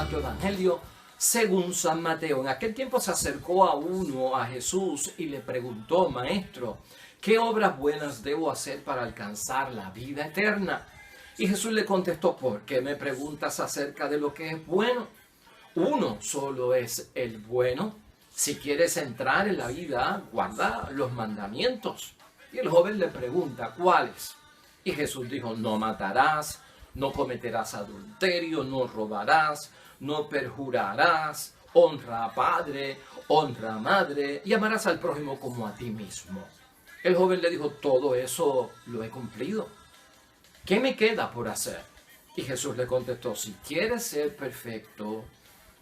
Santo Evangelio según San Mateo. En aquel tiempo se acercó a Jesús y le preguntó: Maestro, ¿qué obras buenas debo hacer para alcanzar la vida eterna? Y Jesús le contestó: ¿por qué me preguntas acerca de lo que es bueno? Uno solo es el bueno. Si quieres entrar en la vida, guarda los mandamientos. Y el joven le pregunta: ¿cuáles? Y Jesús dijo: no matarás, no cometerás adulterio, no robarás, no perjurarás, honra a padre, honra a madre y amarás al prójimo como a ti mismo. El joven le dijo: todo eso lo he cumplido. ¿Qué me queda por hacer? Y Jesús le contestó: si quieres ser perfecto,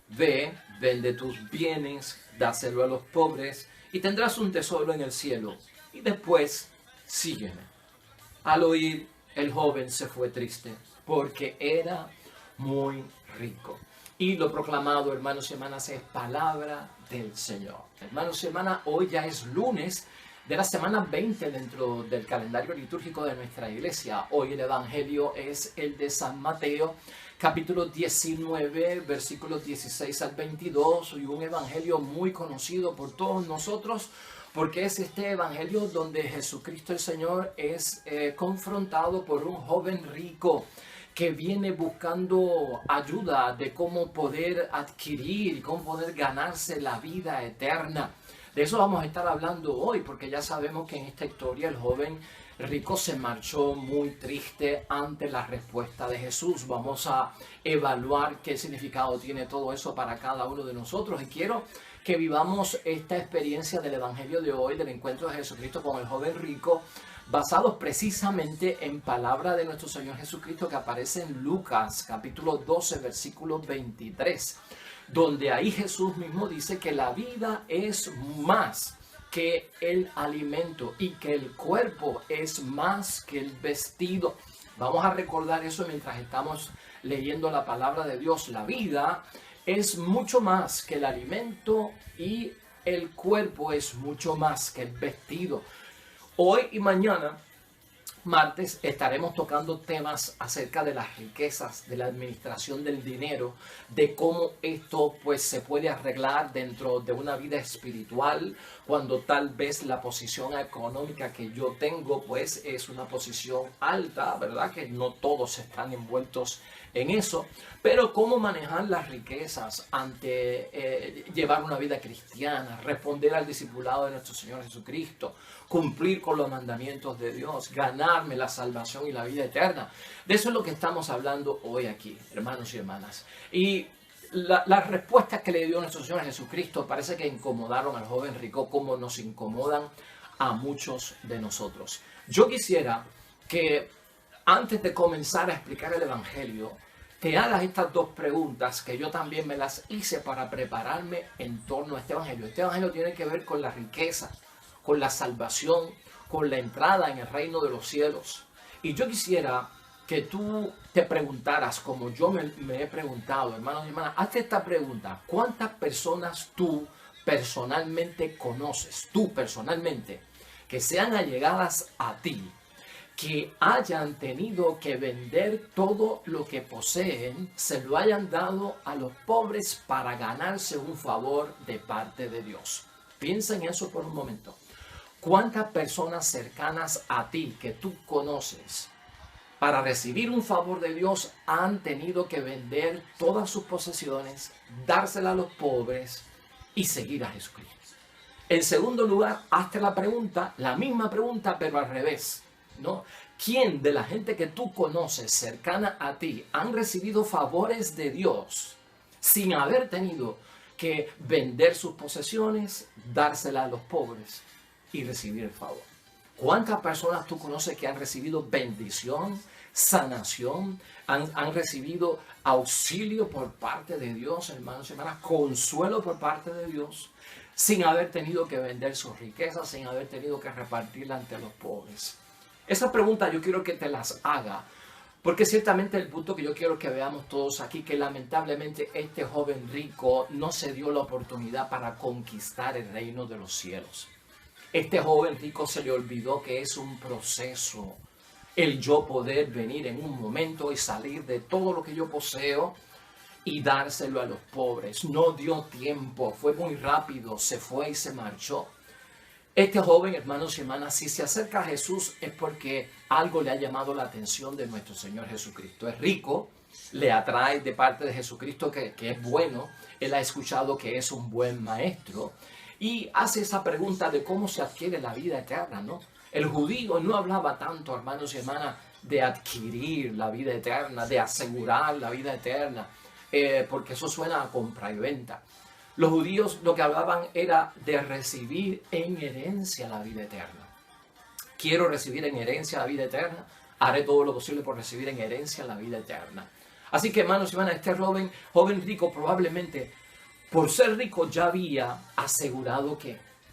ve, vende tus bienes, dáselo a los pobres y tendrás un tesoro en el cielo. Y después, sígueme. Al oír, el joven se fue triste porque era muy rico. Y lo proclamado, hermanos y hermanas, es palabra del Señor. Hermanos y hermanas, hoy ya es lunes de la semana 20 dentro del calendario litúrgico de nuestra iglesia. Hoy el Evangelio es el de San Mateo, capítulo 19, versículos 16 al 22, y un evangelio muy conocido por todos nosotros, porque es este evangelio donde Jesucristo el Señor es confrontado por un joven rico que viene buscando ayuda de cómo poder adquirir y cómo poder ganarse la vida eterna. De eso vamos a estar hablando hoy, porque ya sabemos que en esta historia el joven rico se marchó muy triste ante la respuesta de Jesús. Vamos a evaluar qué significado tiene todo eso para cada uno de nosotros. Y quiero que vivamos esta experiencia del Evangelio de hoy, del encuentro de Jesucristo con el joven rico, basados precisamente en palabra de nuestro Señor Jesucristo que aparece en Lucas, capítulo 12, versículo 23. Donde ahí Jesús mismo dice que la vida es más que el alimento y que el cuerpo es más que el vestido. Vamos a recordar eso mientras estamos leyendo la palabra de Dios. La vida es mucho más que el alimento y el cuerpo es mucho más que el vestido. Hoy y mañana, martes, estaremos tocando temas acerca de las riquezas, de la administración del dinero, de cómo esto pues se puede arreglar dentro de una vida espiritual, cuando tal vez la posición económica que yo tengo pues es una posición alta, ¿verdad? Que no todos están envueltos en eso, pero cómo manejar las riquezas ante llevar una vida cristiana, responder al discipulado de nuestro Señor Jesucristo, cumplir con los mandamientos de Dios, ganarme la salvación y la vida eterna. De eso es lo que estamos hablando hoy aquí, hermanos y hermanas. Y las respuestas que le dio nuestro Señor Jesucristo parece que incomodaron al joven rico como nos incomodan a muchos de nosotros. Yo quisiera que antes de comenzar a explicar el Evangelio, te hagas estas dos preguntas que yo también me las hice para prepararme en torno a este Evangelio. Este Evangelio tiene que ver con la riqueza, con la salvación, con la entrada en el reino de los cielos. Y yo quisiera que tú te preguntaras, como yo me he preguntado, hermanos y hermanas, hazte esta pregunta: ¿cuántas personas tú personalmente conoces, que sean allegadas a ti, que hayan tenido que vender todo lo que poseen, se lo hayan dado a los pobres para ganarse un favor de parte de Dios? Piensa en eso por un momento. ¿Cuántas personas cercanas a ti que tú conoces, para recibir un favor de Dios, han tenido que vender todas sus posesiones, dárselas a los pobres y seguir a Jesucristo? En segundo lugar, hazte la pregunta, la misma pregunta, pero al revés, ¿no? ¿Quién de la gente que tú conoces cercana a ti han recibido favores de Dios sin haber tenido que vender sus posesiones, dárselas a los pobres y recibir el favor? ¿Cuántas personas tú conoces que han recibido bendición, sanación, han recibido auxilio por parte de Dios, hermanos y hermanas, consuelo por parte de Dios, sin haber tenido que vender sus riquezas, sin haber tenido que repartirla ante los pobres? Esa pregunta yo quiero que te las haga, porque ciertamente el punto que yo quiero que veamos todos aquí, que lamentablemente este joven rico no se dio la oportunidad para conquistar el reino de los cielos. Este joven rico se le olvidó que es un proceso el yo poder venir en un momento y salir de todo lo que yo poseo y dárselo a los pobres. No dio tiempo, fue muy rápido, se fue y se marchó. Este joven, hermanos y hermanas, si se acerca a Jesús es porque algo le ha llamado la atención de nuestro Señor Jesucristo. Es rico, le atrae de parte de Jesucristo que es bueno. Él ha escuchado que es un buen maestro y hace esa pregunta de cómo se adquiere la vida eterna, ¿no? El judío no hablaba tanto, hermanos y hermanas, de adquirir la vida eterna, de asegurar la vida eterna, porque eso suena a compra y venta. Los judíos lo que hablaban era de recibir en herencia la vida eterna. Quiero recibir en herencia la vida eterna, haré todo lo posible por recibir en herencia la vida eterna. Así que, hermanos y hermanas, este joven rico probablemente, por ser rico, ya había asegurado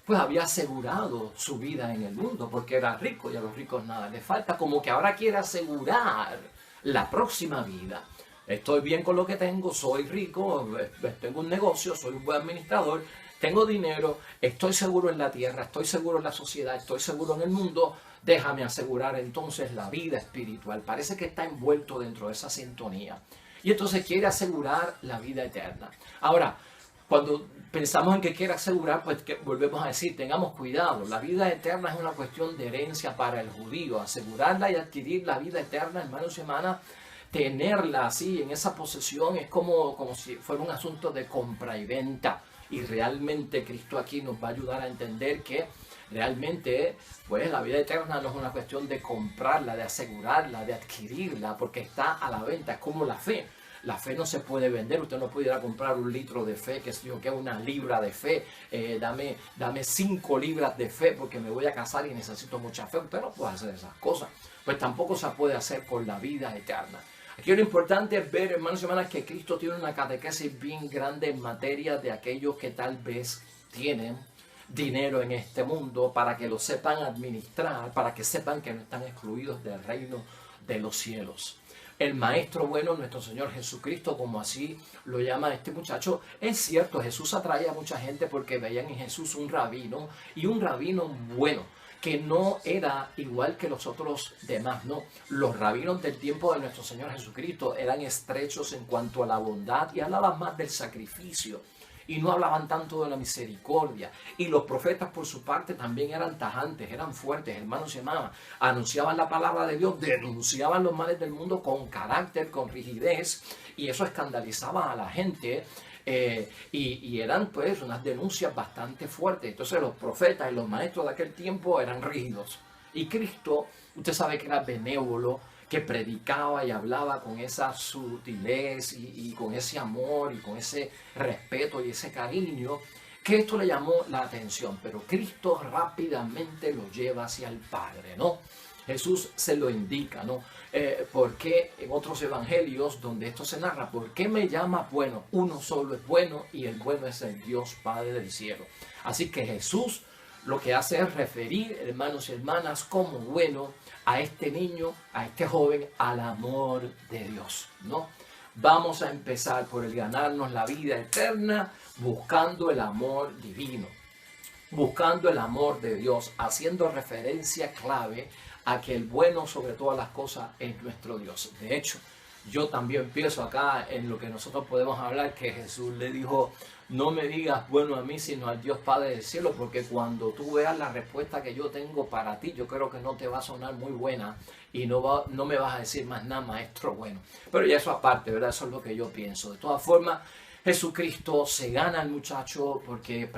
pues había asegurado su vida en el mundo, porque era rico y a los ricos nada les falta, como que ahora quiere asegurar la próxima vida. Estoy bien con lo que tengo, soy rico, tengo un negocio, soy un buen administrador, tengo dinero, estoy seguro en la tierra, estoy seguro en la sociedad, estoy seguro en el mundo. Déjame asegurar entonces la vida espiritual. Parece que está envuelto dentro de esa sintonía. Y entonces quiere asegurar la vida eterna. Ahora, cuando pensamos en que quiere asegurar, pues que volvemos a decir, tengamos cuidado. La vida eterna es una cuestión de herencia para el judío. Asegurarla y adquirir la vida eterna, hermanos y hermanas, tenerla así en esa posesión es como si fuera un asunto de compra y venta. Y realmente Cristo aquí nos va a ayudar a entender que realmente pues la vida eterna no es una cuestión de comprarla, de asegurarla, de adquirirla, porque está a la venta. Es como la fe. La fe no se puede vender. Usted no puede ir a comprar un litro de fe, que es una libra de fe. Dame 5 libras de fe porque me voy a casar y necesito mucha fe. Usted no puede hacer esas cosas. Pues tampoco se puede hacer con la vida eterna. Aquí lo importante es ver, hermanos y hermanas, que Cristo tiene una catequesis bien grande en materia de aquellos que tal vez tienen dinero en este mundo, para que lo sepan administrar, para que sepan que no están excluidos del reino de los cielos. El maestro bueno, nuestro Señor Jesucristo, como así lo llama este muchacho, es cierto, Jesús atraía a mucha gente porque veían en Jesús un rabino, y un rabino bueno, que no era igual que los otros demás, no. Los rabinos del tiempo de nuestro Señor Jesucristo eran estrechos en cuanto a la bondad y hablaban más del sacrificio y no hablaban tanto de la misericordia. Y los profetas, por su parte, también eran tajantes, eran fuertes, hermanos y hermanas. Anunciaban la palabra de Dios, denunciaban los males del mundo con carácter, con rigidez, y eso escandalizaba a la gente. Y eran pues unas denuncias bastante fuertes. Entonces los profetas y los maestros de aquel tiempo eran rígidos. Y Cristo, usted sabe que era benévolo, que predicaba y hablaba con esa sutilez y con ese amor y con ese respeto y ese cariño, que esto le llamó la atención. Pero Cristo rápidamente lo lleva hacia el Padre, ¿no? Jesús se lo indica, ¿no? Porque en otros evangelios donde esto se narra, ¿por qué me llama bueno? Uno solo es bueno y el bueno es el Dios Padre del cielo. Así que Jesús lo que hace es referir, hermanos y hermanas, como bueno a este niño, a este joven, al amor de Dios, ¿no? Vamos a empezar por el ganarnos la vida eterna buscando el amor divino, buscando el amor de Dios, haciendo referencia clave a que el bueno sobre todas las cosas es nuestro Dios. De hecho, yo también pienso acá en lo que nosotros podemos hablar, que Jesús le dijo, no me digas bueno a mí, sino al Dios Padre del cielo, porque cuando tú veas la respuesta que yo tengo para ti, yo creo que no te va a sonar muy buena y no me vas a decir más nada, maestro bueno. Pero ya eso aparte, ¿verdad? Eso es lo que yo pienso. De todas formas, Jesucristo se gana al muchacho porque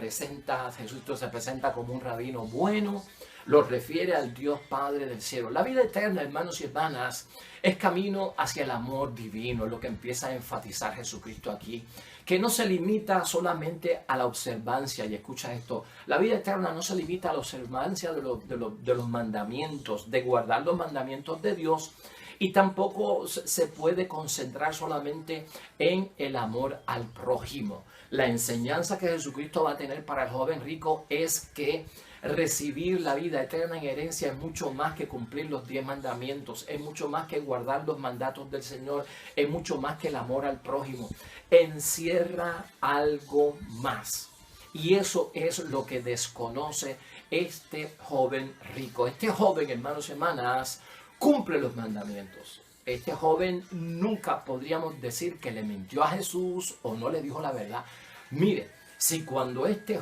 Jesucristo se presenta como un rabino bueno, lo refiere al Dios Padre del cielo. La vida eterna, hermanos y hermanas, es camino hacia el amor divino, es lo que empieza a enfatizar Jesucristo aquí, que no se limita solamente a la observancia, y escucha esto, la vida eterna no se limita a la observancia de los mandamientos, de guardar los mandamientos de Dios, y tampoco se puede concentrar solamente en el amor al prójimo. La enseñanza que Jesucristo va a tener para el joven rico es que recibir la vida eterna en herencia es mucho más que cumplir los 10 mandamientos, es mucho más que guardar los mandatos del Señor, es mucho más que el amor al prójimo. Encierra algo más. Y eso es lo que desconoce este joven rico. Este joven, hermanos y hermanas, cumple los mandamientos. este joven nunca podríamos decir que le mintió a Jesús o no le dijo la verdad. Mire, si cuando este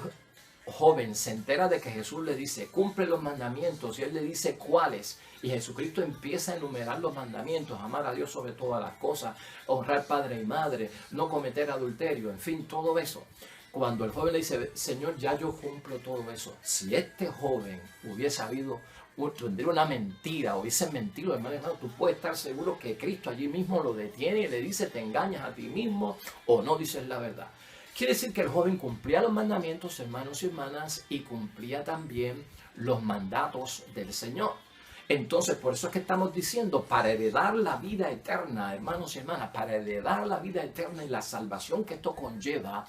joven se entera de que Jesús le dice, cumple los mandamientos, y él le dice cuáles, y Jesucristo empieza a enumerar los mandamientos, amar a Dios sobre todas las cosas, honrar padre y madre, no cometer adulterio, en fin, todo eso. Cuando el joven le dice, Señor, ya yo cumplo todo eso. Si este joven hubiese habido una mentira, hubiese mentido, hermano, tú puedes estar seguro que Cristo allí mismo lo detiene y le dice, te engañas a ti mismo o no dices la verdad. Quiere decir que el joven cumplía los mandamientos, hermanos y hermanas, y cumplía también los mandatos del Señor. Entonces, por eso es que estamos diciendo, para heredar la vida eterna, hermanos y hermanas, para heredar la vida eterna y la salvación que esto conlleva,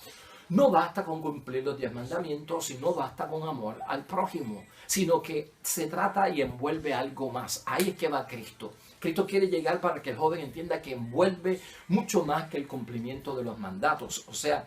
no basta con cumplir los 10 mandamientos y no basta con amor al prójimo, sino que se trata y envuelve algo más. Ahí es que va Cristo. Cristo quiere llegar para que el joven entienda que envuelve mucho más que el cumplimiento de los mandatos. O sea,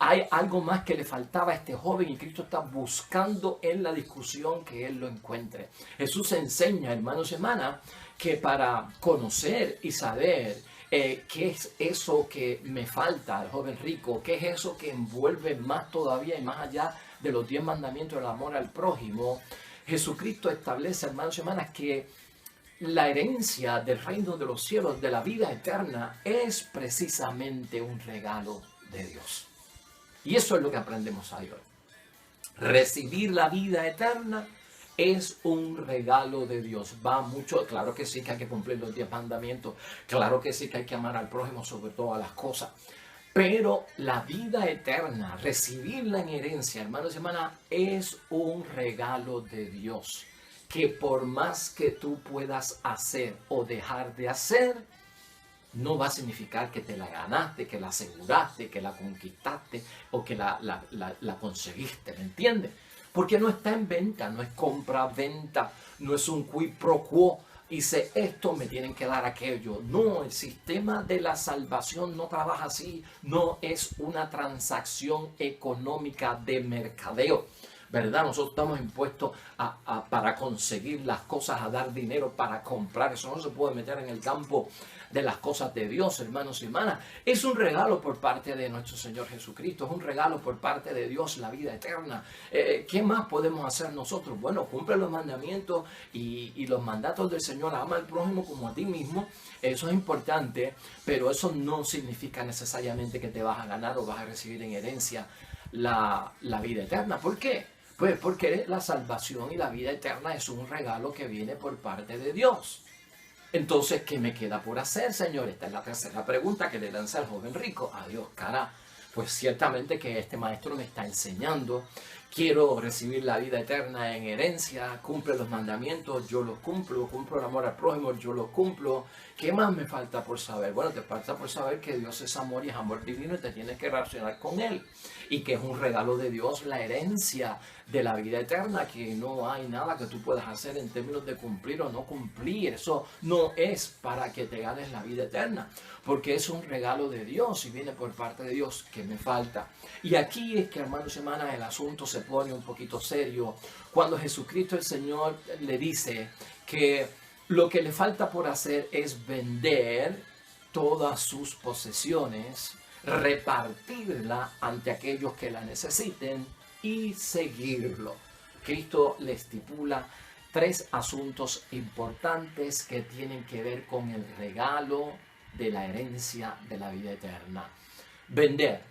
hay algo más que le faltaba a este joven y Cristo está buscando en la discusión que él lo encuentre. Jesús enseña, hermanos y hermanas, que para conocer y saber qué es eso que me falta al joven rico, qué es eso que envuelve más todavía y más allá de los 10 mandamientos del amor al prójimo, Jesucristo establece, hermanos y hermanas, que la herencia del reino de los cielos, de la vida eterna, es precisamente un regalo de Dios. Y eso es lo que aprendemos hoy. Recibir la vida eterna es un regalo de Dios. Va mucho, claro que sí que hay que cumplir los 10 mandamientos, claro que sí que hay que amar al prójimo sobre todas las cosas. Pero la vida eterna, recibirla en herencia, hermanos y hermanas, es un regalo de Dios. Que por más que tú puedas hacer o dejar de hacer, no va a significar que te la ganaste, que la aseguraste, que la conquistaste o que la conseguiste, ¿me entiendes? Porque no está en venta, no es compra-venta, no es un quid pro quo. Dice, esto me tienen que dar aquello. No, el sistema de la salvación no trabaja así, no es una transacción económica de mercadeo. ¿Verdad? Nosotros estamos impuestos para conseguir las cosas, a dar dinero para comprar. Eso no se puede meter en el campo de las cosas de Dios, hermanos y hermanas. Es un regalo por parte de nuestro Señor Jesucristo. Es un regalo por parte de Dios, la vida eterna. ¿Qué más podemos hacer nosotros? Bueno, cumple los mandamientos y los mandatos del Señor. Ama al prójimo como a ti mismo. Eso es importante, pero eso no significa necesariamente que te vas a ganar o vas a recibir en herencia la vida eterna. ¿Por qué? Pues porque la salvación y la vida eterna es un regalo que viene por parte de Dios. Entonces, ¿qué me queda por hacer, Señor? Esta es la tercera pregunta que le lanza el joven rico. Adiós, cara. Pues ciertamente que este maestro me está enseñando. Quiero recibir la vida eterna en herencia. Cumple los mandamientos, yo los cumplo. Cumplo el amor al prójimo, yo los cumplo. ¿Qué más me falta por saber? Bueno, te falta por saber que Dios es amor y es amor divino y te tienes que relacionar con Él. Y que es un regalo de Dios la herencia de la vida eterna, que no hay nada que tú puedas hacer en términos de cumplir o no cumplir. Eso no es para que te ganes la vida eterna, porque es un regalo de Dios y viene por parte de Dios. Que me falta? Y aquí es que, hermanos y hermanas, el asunto se pone un poquito serio cuando Jesucristo el Señor le dice que lo que le falta por hacer es vender todas sus posesiones, repartirla ante aquellos que la necesiten y seguirlo. Cristo le estipula 3 asuntos importantes que tienen que ver con el regalo de la herencia de la vida eterna. Vender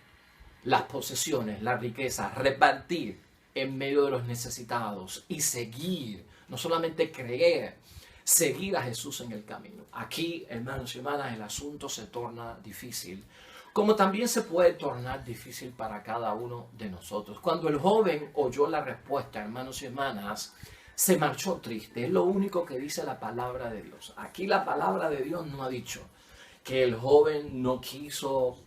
las posesiones, la riqueza, repartir en medio de los necesitados y seguir, no solamente creer, seguir a Jesús en el camino. Aquí, hermanos y hermanas, el asunto se torna difícil, como también se puede tornar difícil para cada uno de nosotros. Cuando el joven oyó la respuesta, hermanos y hermanas, se marchó triste. Es lo único que dice la palabra de Dios. Aquí la palabra de Dios no ha dicho que el joven no quiso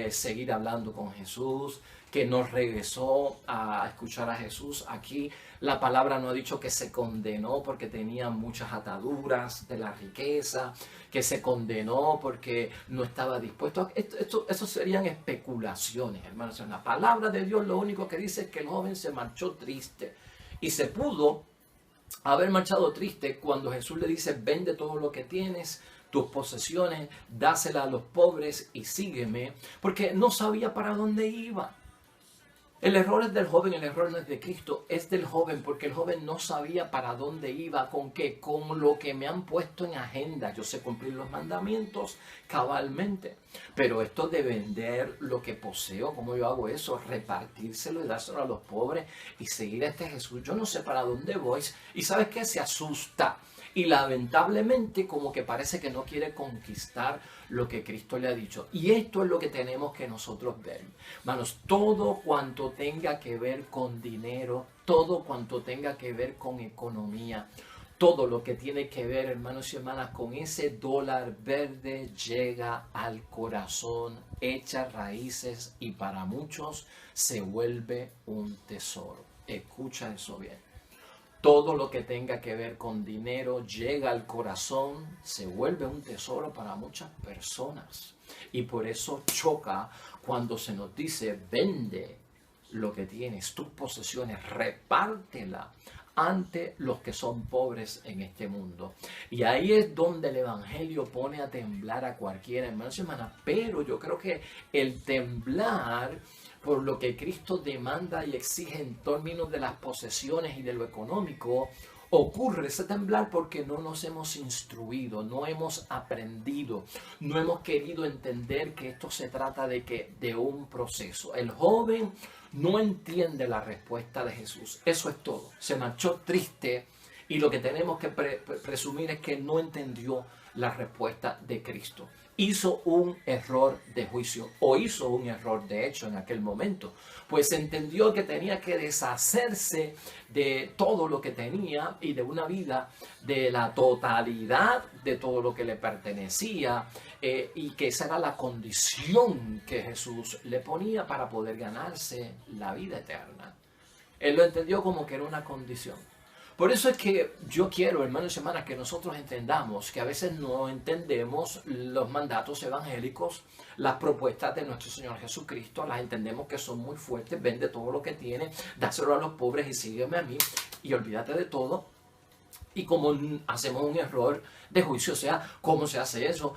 seguir hablando con Jesús, que no regresó a escuchar a Jesús. Aquí la palabra no ha dicho que se condenó porque tenía muchas ataduras de la riqueza, que se condenó porque no estaba dispuesto. Eso serían especulaciones, hermanos. En la palabra de Dios lo único que dice es que el joven se marchó triste. Y se pudo haber marchado triste cuando Jesús le dice, vende todo lo que tienes, tus posesiones, dáselas a los pobres y sígueme, porque no sabía para dónde iba. El error es del joven, el error no es de Cristo, es del joven, porque el joven no sabía para dónde iba, con qué, con lo que me han puesto en agenda. Yo sé cumplir los mandamientos cabalmente, pero esto de vender lo que poseo, ¿cómo yo hago eso? Repartírselo y dárselo a los pobres y seguir a este Jesús. Yo no sé para dónde voy. Y ¿sabes qué? Se asusta. Y lamentablemente como que parece que no quiere conquistar lo que Cristo le ha dicho. Y esto es lo que tenemos que nosotros ver. Hermanos, todo cuanto tenga que ver con dinero, todo cuanto tenga que ver con economía, todo lo que tiene que ver, hermanos y hermanas, con ese dólar verde llega al corazón, echa raíces y para muchos se vuelve un tesoro. Escucha eso bien. Todo lo que tenga que ver con dinero llega al corazón, se vuelve un tesoro para muchas personas. Y por eso choca cuando se nos dice, vende lo que tienes, tus posesiones, repártela ante los que son pobres en este mundo. Y ahí es donde el Evangelio pone a temblar a cualquiera, hermanos y hermanas. Pero yo creo que el temblar por lo que Cristo demanda y exige en términos de las posesiones y de lo económico, ocurre ese temblar porque no nos hemos instruido, no hemos aprendido, no hemos querido entender que esto se trata de un proceso. El joven no entiende la respuesta de Jesús. Eso es todo. Se marchó triste y lo que tenemos que presumir es que no entendió la respuesta de Cristo. Hizo un error de juicio o hizo un error de hecho en aquel momento, pues entendió que tenía que deshacerse de todo lo que tenía y de una vida, de la totalidad de todo lo que le pertenecía, y que esa era la condición que Jesús le ponía para poder ganarse la vida eterna. Él lo entendió como que era una condición. Por eso es que yo quiero, hermanos y hermanas, que nosotros entendamos que a veces no entendemos los mandatos evangélicos, las propuestas de nuestro Señor Jesucristo, las entendemos que son muy fuertes, vende todo lo que tiene, dáselo a los pobres y sígueme a mí y olvídate de todo. Y como hacemos un error de juicio, o sea, ¿cómo se hace eso?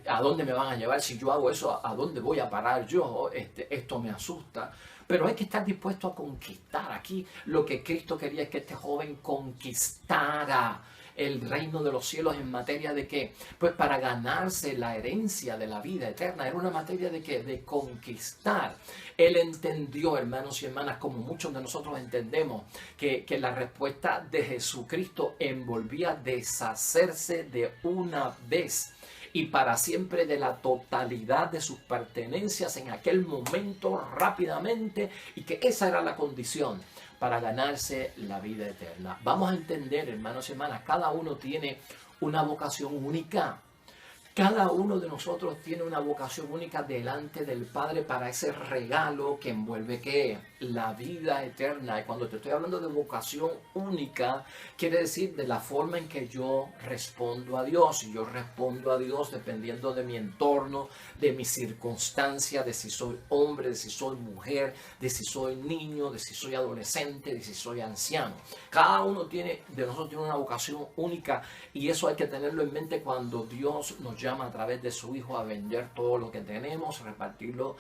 ¿A dónde me van a llevar? Si yo hago eso, ¿a dónde voy a parar yo? Esto me asusta. Pero hay que estar dispuesto a conquistar. Aquí lo que Cristo quería es que este joven conquistara el reino de los cielos. ¿En materia de qué? Pues para ganarse la herencia de la vida eterna. Era una materia de qué? De conquistar. Él entendió, hermanos y hermanas, como muchos de nosotros entendemos, que la respuesta de Jesucristo envolvía deshacerse de una vez y para siempre de la totalidad de sus pertenencias en aquel momento rápidamente, y que esa era la condición para ganarse la vida eterna. Vamos a entender, hermanos y hermanas, cada uno tiene una vocación única. Cada uno de nosotros tiene una vocación única delante del Padre para ese regalo que envuelve ¿qué? La vida eterna. Y cuando te estoy hablando de vocación única, quiere decir de la forma en que yo respondo a Dios. Y yo respondo a Dios dependiendo de mi entorno, de mi circunstancia, de si soy hombre, de si soy mujer, de si soy niño, de si soy adolescente, de si soy anciano. Cada uno de nosotros tiene una vocación única, y eso hay que tenerlo en mente cuando Dios nos llama a través de su Hijo a vender todo lo que tenemos, repartirlo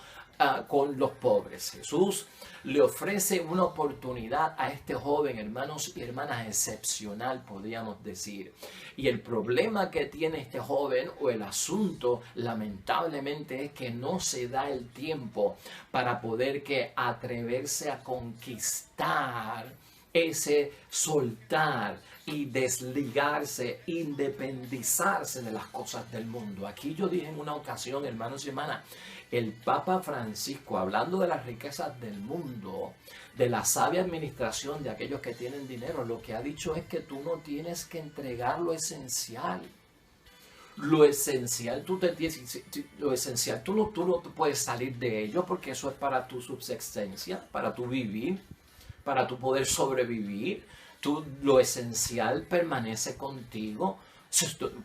con los pobres. Jesús le ofrece una oportunidad a este joven, hermanos y hermanas, excepcional, podríamos decir. Y el problema que tiene este joven, o el asunto, lamentablemente, es que no se da el tiempo para poder atreverse a conquistar ese soltar y desligarse, independizarse de las cosas del mundo. Aquí yo dije en una ocasión, hermanos y hermanas, el Papa Francisco, hablando de las riquezas del mundo, de la sabia administración de aquellos que tienen dinero, lo que ha dicho es que tú no tienes que entregar lo esencial. Lo esencial, tú no puedes salir de ello, porque eso es para tu subsistencia, para tu vivir, para tu poder sobrevivir. Lo esencial permanece contigo.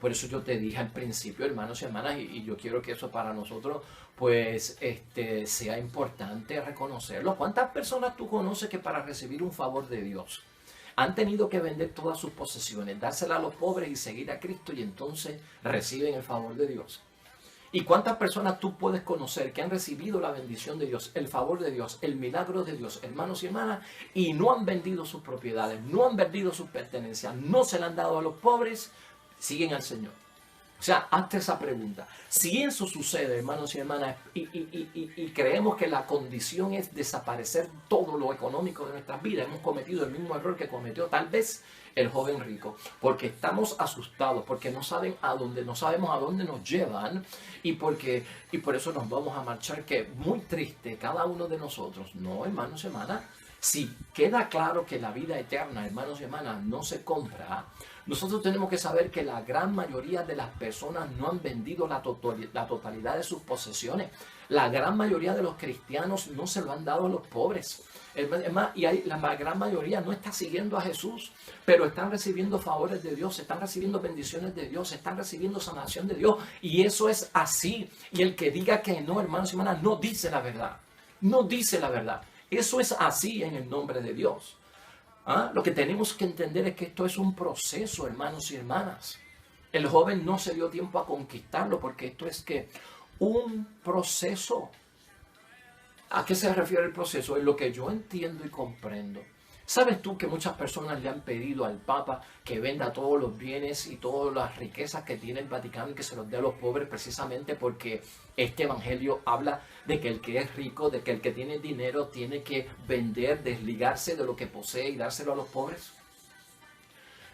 Por eso yo te dije al principio, hermanos y hermanas, y yo quiero que eso para nosotros pues sea importante reconocerlo. ¿Cuántas personas tú conoces que para recibir un favor de Dios Han tenido que vender todas sus posesiones, dárselas a los pobres y seguir a Cristo, y entonces reciben el favor de Dios. ¿Y cuántas personas tú puedes conocer que han recibido la bendición de Dios, el favor de Dios, el milagro de Dios, hermanos y hermanas, y no han vendido sus propiedades, no han vendido sus pertenencias, no se la han dado a los pobres, siguen al Señor? O sea, hazte esa pregunta. Si eso sucede, hermanos y hermanas, y creemos que la condición es desaparecer todo lo económico de nuestras vidas, hemos cometido el mismo error que cometió tal vez el joven rico, porque estamos asustados, porque no sabemos a dónde nos llevan, y por eso nos vamos a marchar, que muy triste cada uno de nosotros. No, hermanos y hermanas, si queda claro que la vida eterna, hermanos y hermanas, no se compra, nosotros tenemos que saber que la gran mayoría de las personas no han vendido la totalidad de sus posesiones. La gran mayoría de los cristianos no se lo han dado a los pobres. Es más, la gran mayoría no está siguiendo a Jesús, pero están recibiendo favores de Dios, están recibiendo bendiciones de Dios, están recibiendo sanación de Dios. Y eso es así. Y el que diga que no, hermanos y hermanas, no dice la verdad. No dice la verdad. Eso es así en el nombre de Dios. Lo que tenemos que entender es que esto es un proceso, hermanos y hermanas. El joven no se dio tiempo a conquistarlo, porque esto es que un proceso. ¿A qué se refiere el proceso? Es lo que yo entiendo y comprendo. ¿Sabes tú que muchas personas le han pedido al Papa que venda todos los bienes y todas las riquezas que tiene el Vaticano y que se los dé a los pobres, precisamente porque este evangelio habla de que el que es rico, de que el que tiene dinero tiene que vender, desligarse de lo que posee y dárselo a los pobres?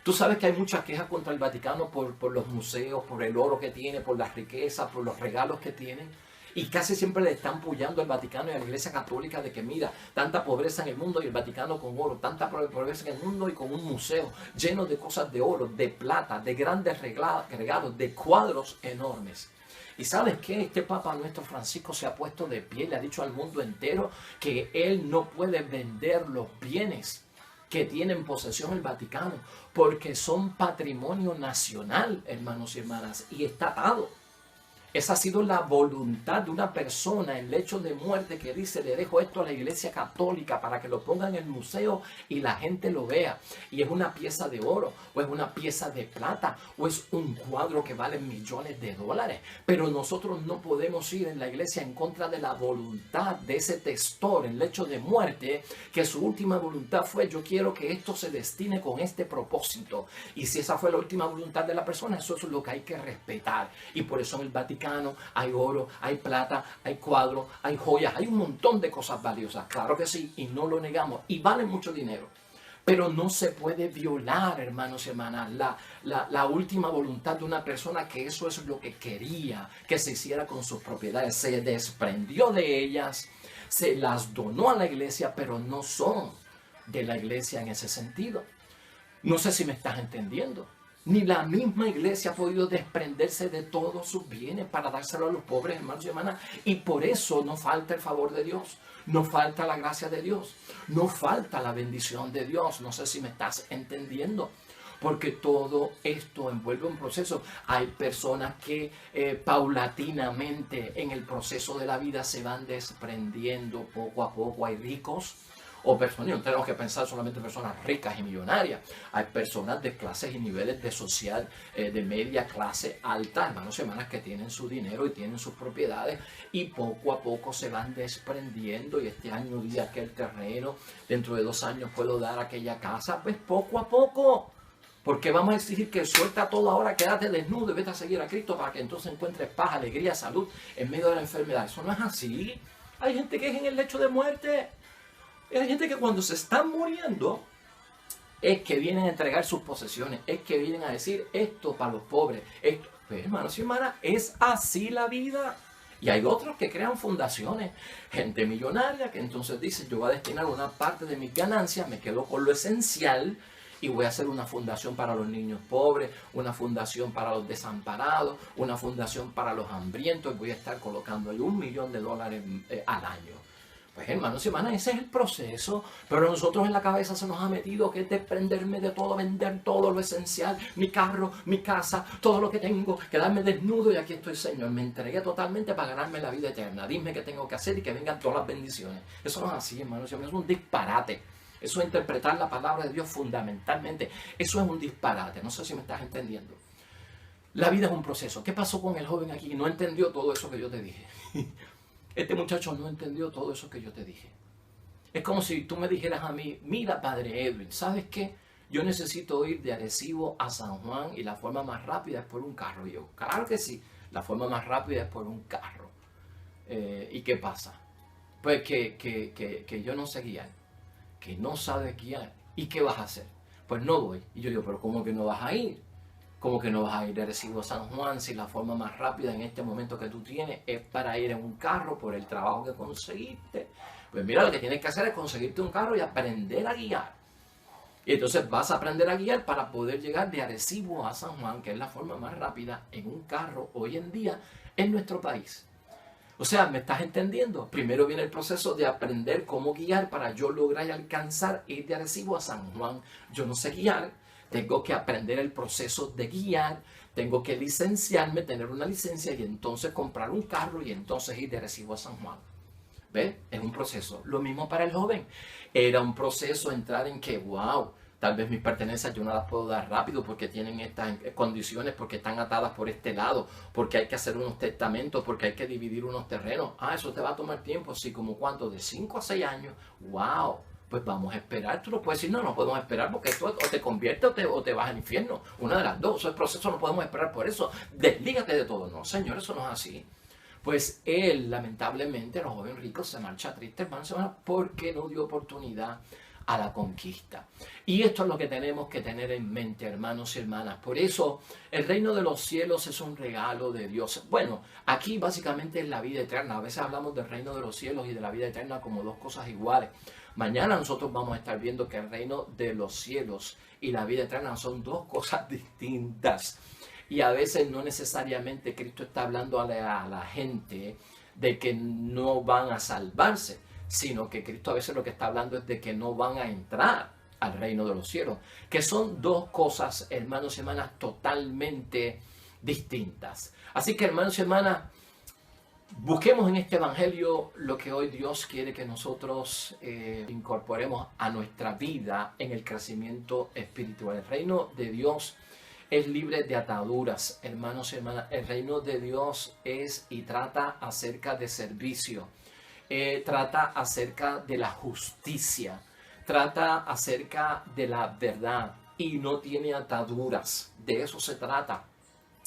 Tú sabes que hay muchas quejas contra el Vaticano por los museos, por el oro que tiene, por las riquezas, por los regalos que tienen. Y casi siempre le están apoyando al Vaticano y a la Iglesia Católica de que mira, tanta pobreza en el mundo y el Vaticano con oro, tanta pobreza en el mundo y con un museo lleno de cosas de oro, de plata, de grandes regalos, de cuadros enormes. ¿Y sabes qué? Este Papa nuestro Francisco se ha puesto de pie, le ha dicho al mundo entero que él no puede vender los bienes que tiene en posesión el Vaticano, porque son patrimonio nacional, hermanos y hermanas, y está atado. Esa ha sido la voluntad de una persona en lecho de muerte, que dice: le dejo esto a la Iglesia Católica para que lo pongan en el museo y la gente lo vea. Y es una pieza de oro, o es una pieza de plata, o es un cuadro que vale millones de dólares. Pero nosotros no podemos ir en la iglesia en contra de la voluntad de ese testor en lecho de muerte, que su última voluntad fue: yo quiero que esto se destine con este propósito. Y si esa fue la última voluntad de la persona, eso es lo que hay que respetar. Y por eso en el Vaticano hay oro, hay plata, hay cuadros, hay joyas, hay un montón de cosas valiosas. Claro que sí, y no lo negamos, y vale mucho dinero. Pero no se puede violar, hermanos y hermanas, la última voluntad de una persona, que eso es lo que quería que se hiciera con sus propiedades. Se desprendió de ellas, se las donó a la iglesia, pero no son de la iglesia en ese sentido. No sé si me estás entendiendo. Ni la misma iglesia ha podido desprenderse de todos sus bienes para dárselo a los pobres, hermanos y hermanas. Y por eso no falta el favor de Dios, no falta la gracia de Dios, no falta la bendición de Dios. No sé si me estás entendiendo. Porque todo esto envuelve un proceso. Hay personas que paulatinamente en el proceso de la vida se van desprendiendo poco a poco. Hay ricos o personas, no tenemos que pensar solamente en personas ricas y millonarias. Hay personas de clases y niveles de social, de media clase alta, hermanos y hermanas, que tienen su dinero y tienen sus propiedades, y poco a poco se van desprendiendo. Y este año di aquel terreno, dentro de 2 años puedo dar aquella casa. Pues poco a poco. Porque vamos a exigir que suelta todo ahora, quédate desnudo y vete a seguir a Cristo para que entonces encuentres paz, alegría, salud en medio de la enfermedad. Eso no es así. Hay gente que es en el lecho de muerte. Hay gente que cuando se están muriendo es que vienen a entregar sus posesiones, es que vienen a decir: esto para los pobres. Esto. Pues, hermanos y hermanas, es así la vida. Y hay otros que crean fundaciones, gente millonaria que entonces dice: yo voy a destinar una parte de mis ganancias, me quedo con lo esencial y voy a hacer una fundación para los niños pobres, una fundación para los desamparados, una fundación para los hambrientos, y voy a estar colocando ahí $1 millón al año. Pues, hermanos y hermanas, ese es el proceso. Pero a nosotros en la cabeza se nos ha metido que es desprenderme de todo, vender todo lo esencial, mi carro, mi casa, todo lo que tengo, quedarme desnudo, y aquí estoy, Señor, me entregué totalmente para ganarme la vida eterna. Dime qué tengo que hacer y que vengan todas las bendiciones. Eso no es así, hermanos y hermanas, es un disparate. Eso es interpretar la palabra de Dios fundamentalmente. Eso es un disparate. No sé si me estás entendiendo. La vida es un proceso. ¿Qué pasó con el joven aquí? No entendió todo eso que yo te dije. Este muchacho no entendió todo eso que yo te dije. Es como si tú me dijeras a mí, mira, padre Edwin, ¿sabes qué? Yo necesito ir de Arecibo a San Juan y la forma más rápida es por un carro. Y yo, claro que sí, la forma más rápida es por un carro. ¿Y qué pasa? Pues que yo no sé guiar, que no sabes guiar. ¿Y qué vas a hacer? Pues no voy. Y yo digo, pero ¿cómo que no vas a ir? ¿Cómo que no vas a ir de Arecibo a San Juan si la forma más rápida en este momento que tú tienes es para ir en un carro por el trabajo que conseguiste? Pues mira, lo que tienes que hacer es conseguirte un carro y aprender a guiar. Y entonces vas a aprender a guiar para poder llegar de Arecibo a San Juan, que es la forma más rápida en un carro hoy en día en nuestro país. O sea, ¿me estás entendiendo? Primero viene el proceso de aprender cómo guiar para yo lograr alcanzar ir de Arecibo a San Juan. Yo no sé guiar, tengo que aprender el proceso de guiar, tengo que licenciarme, tener una licencia y entonces comprar un carro y entonces ir de Arecibo a San Juan. ¿Ves? Es un proceso. Lo mismo para el joven. Era un proceso entrar en que, wow, tal vez mis pertenencias yo no las puedo dar rápido porque tienen estas condiciones, porque están atadas por este lado, porque hay que hacer unos testamentos, porque hay que dividir unos terrenos. Ah, eso te va a tomar tiempo, así como ¿cuánto? De 5 a 6 años. Wow, pues vamos a esperar. Tú no puedes decir, no podemos esperar porque esto o te convierte o te vas al infierno. Una de las dos. Eso es proceso, no podemos esperar por eso. Deslígate de todo. No, señor, eso no es así. Pues él, lamentablemente, el joven rico se marcha triste, hermano, porque no dio oportunidad a la conquista. Y esto es lo que tenemos que tener en mente, hermanos y hermanas. Por eso, el reino de los cielos es un regalo de Dios. Bueno, aquí básicamente es la vida eterna. A veces hablamos del reino de los cielos y de la vida eterna como dos cosas iguales. Mañana nosotros vamos a estar viendo que el reino de los cielos y la vida eterna son dos cosas distintas. Y a veces no necesariamente Cristo está hablando a la gente de que no van a salvarse, sino que Cristo a veces lo que está hablando es de que no van a entrar al reino de los cielos, que son dos cosas, hermanos y hermanas, totalmente distintas. Así que, hermanos y hermanas, busquemos en este evangelio lo que hoy Dios quiere que nosotros incorporemos a nuestra vida en el crecimiento espiritual. El reino de Dios es libre de ataduras, hermanos y hermanas. El reino de Dios es y trata acerca de servicio, trata acerca de la justicia, trata acerca de la verdad y no tiene ataduras. De eso se trata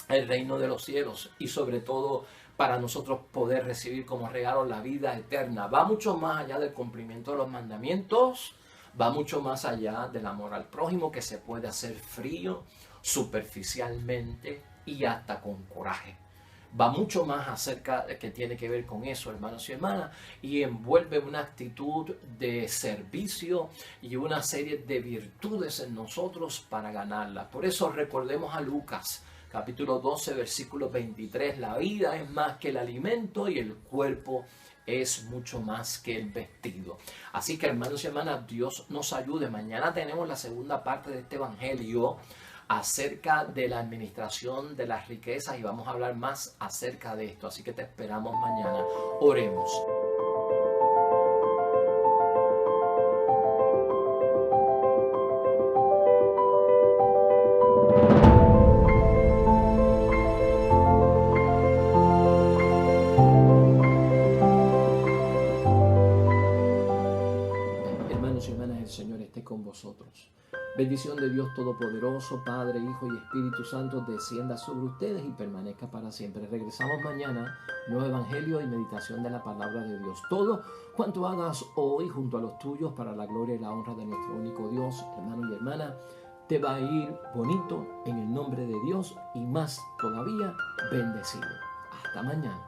el reino de los cielos y sobre todo para nosotros poder recibir como regalo la vida eterna. Va mucho más allá del cumplimiento de los mandamientos, va mucho más allá del amor al prójimo, que se puede hacer frío, superficialmente y hasta con coraje. Va mucho más acerca de que tiene que ver con eso, hermanos y hermanas, y envuelve una actitud de servicio y una serie de virtudes en nosotros para ganarla. Por eso recordemos a Lucas, capítulo 12, versículo 23, la vida es más que el alimento y el cuerpo es mucho más que el vestido. Así que, hermanos y hermanas, Dios nos ayude. Mañana tenemos la segunda parte de este evangelio acerca de la administración de las riquezas y vamos a hablar más acerca de esto. Así que te esperamos mañana. Oremos. Hermanos y hermanas, el Señor esté con vosotros. Bendición de Dios Todopoderoso, Padre, Hijo y Espíritu Santo, descienda sobre ustedes y permanezca para siempre. Regresamos mañana, nuevo evangelio y meditación de la palabra de Dios. Todo cuanto hagas hoy junto a los tuyos para la gloria y la honra de nuestro único Dios, hermano y hermana, te va a ir bonito en el nombre de Dios y más todavía bendecido. Hasta mañana.